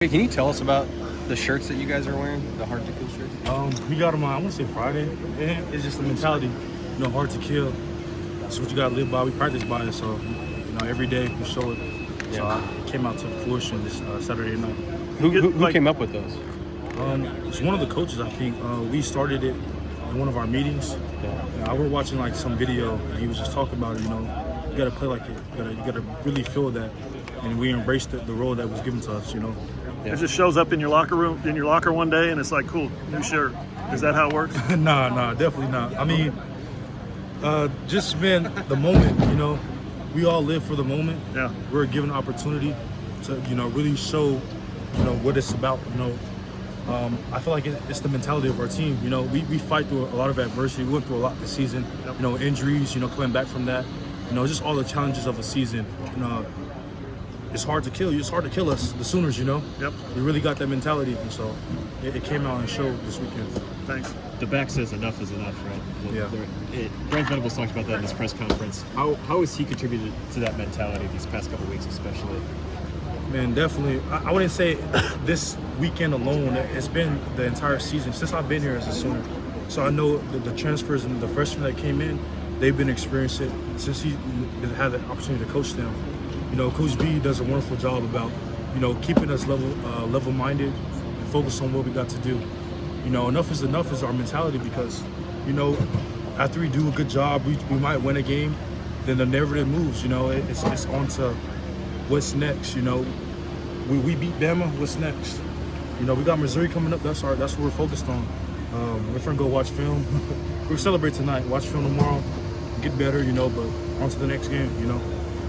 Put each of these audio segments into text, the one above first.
Hey, can you tell us about the shirts that you guys are wearing, the Hard to Kill shirts? We got them on, I want to say Friday. And it's just the mentality, hard to kill. It's what you got to live by. We practice by it, so, every day we show it. So it came out to fruition this Saturday night. Who came up with those? It's one of the coaches, I think. We started it in one of our meetings. I were watching some video, and he was just talking about it. You got to play like it. You got to really feel that, and we embraced the role that was given to us. It just shows up in your locker room, in your locker one day, and it's like, cool, new shirt. Is that how it works? Nah, definitely not. I mean, just man, the moment. We all live for the moment. Yeah. We're given an opportunity to, really show, what it's about. I feel like it's the mentality of our team. We fight through a lot of adversity. We went through a lot this season. Yep. Injuries. Coming back from that. Just all the challenges of the season. It's hard to kill you. It's hard to kill us, the Sooners. Yep. We really got that mentality, and so it came out and showed this weekend. Thanks. The back says enough is enough, right? Yeah. Brent Venables talked about that in his press conference. How has he contributed to that mentality these past couple weeks, especially? Man, definitely. I wouldn't say this weekend alone. It's been the entire season since I've been here as a Sooner. So I know the transfers and the freshmen that came in, they've been experienced it since he had the opportunity to coach them. Coach B does a wonderful job about, keeping us level-minded and focused on what we got to do. Enough is enough is our mentality because, after we do a good job, we might win a game, then the narrative moves. It's on to what's next. We beat Bama. What's next? We got Missouri coming up. That's what we're focused on. We're gonna go watch film. We'll celebrate tonight. Watch film tomorrow. Get better. But on to the next game.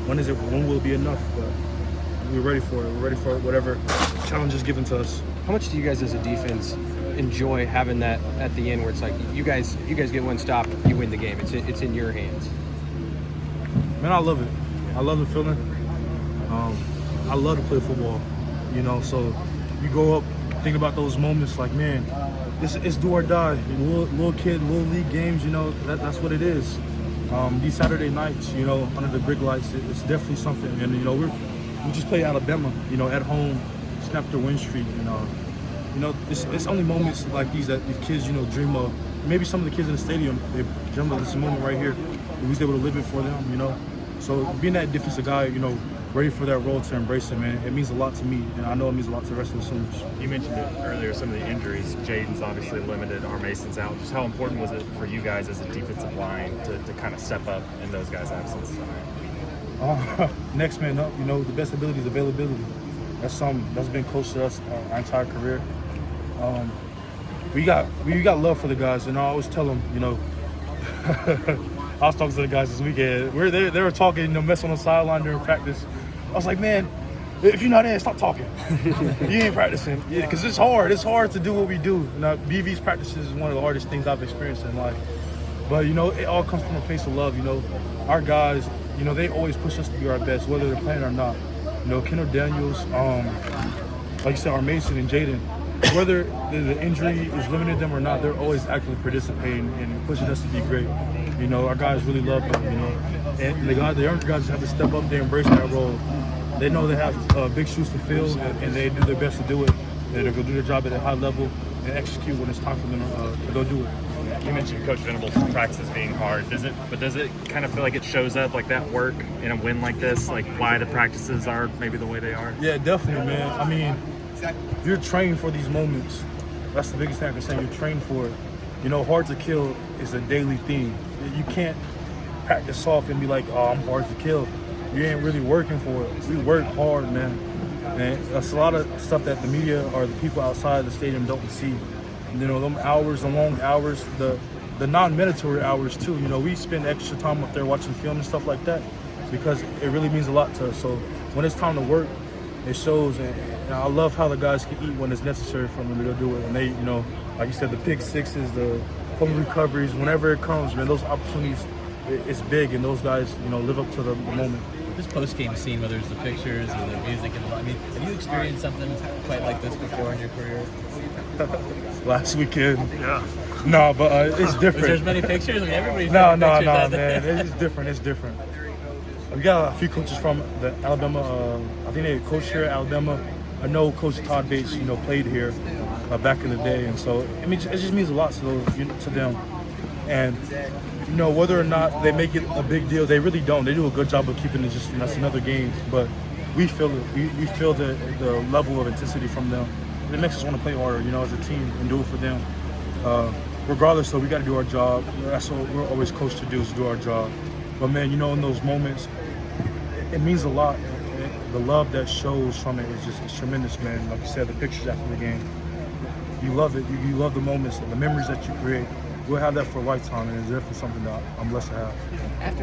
When will it be enough? But we're ready for it. We're ready for whatever challenge is given to us. How much do you guys as a defense enjoy having that at the end where it's like if you guys get one stop, you win the game. It's in your hands. Man, I love it. I love the feeling. I love to play football. So you go up, think about those moments like, man, it's do or die. Little kid, little league games, that's what it is. These Saturday nights, under the big lights, it's definitely something. And, we just play Alabama, at home, snapped their win streak. It's only moments like these that these kids, dream of. Maybe some of the kids in the stadium, they dream of this moment right here. We was able to live it for them, So being that defensive guy, ready for that role to embrace it, man, it means a lot to me. And I know it means a lot to the rest of the Sooners. You mentioned it earlier, some of the injuries. Jaden's obviously limited, R. Mason's out. Just how important was it for you guys as a defensive line to kind of step up in those guys' absence tonight? Next man up, the best ability is availability. That's something that's been close to us our entire career. We got love for the guys, and I always tell them, I was talking to the guys this weekend. They were talking, messing on the sideline during practice. I was like, man, if you're not in, stop talking. You ain't practicing. Yeah, because it's hard. It's hard to do what we do. Now, BV's practices is one of the hardest things I've experienced in life. But, it all comes from a place of love. Our guys, they always push us to be our best, whether they're playing or not. Kendall Daniels, like you said, R. Mason and Jaden, whether the injury is limited them or not, they're always actively participating and pushing us to be great. Our guys really love them, and the younger guys have to step up, they embrace that role. They know they have big shoes to fill, and they do their best to do it. They're going to do their job at a high level and execute when it's time for them to go do it. You mentioned Coach Venables' practices being hard. Does it kind of feel like it shows up like that work in a win like this, like why the practices are maybe the way they are? Yeah, definitely, man. I mean, you're trained for these moments. That's the biggest thing I can say. You're trained for it. Hard to kill is a daily thing. You can't practice soft and be like, oh, I'm hard to kill. You ain't really working for it. We work hard, man. And that's a lot of stuff that the media or the people outside the stadium don't see. Them hours, the long hours, the non-mandatory hours too. We spend extra time up there watching film and stuff like that because it really means a lot to us. So when it's time to work, it shows. And I love how the guys can eat when it's necessary for them to do it. And they, like you said, the pick sixes, the home recoveries, whenever it comes, man, those opportunities, it's big, and those guys, live up to the moment. This post-game scene, whether it's the pictures or the music, have you experienced something quite like this before in your career? Last weekend. Yeah. No, but it's different. There's many pictures. Everybody's No, pictures man. It's different. It's different. We got a few coaches from the Alabama. I think they coach here at Alabama. I know Coach Todd Bates, played here back in the day, and so it just means a lot to those, to them. And whether or not they make it a big deal, they really don't. They do a good job of keeping it just that's another game, but we feel it. We feel the level of intensity from them. And it makes us want to play harder, as a team and do it for them. Regardless, so we got to do our job. That's what we're always coached to do, is do our job. But man, in those moments, it means a lot. The love that shows from it is it's tremendous, man. Like you said, the pictures after the game, you love it. You love the moments and the memories that you create. We'll have that for a lifetime, and it's definitely something that I'm blessed to have. After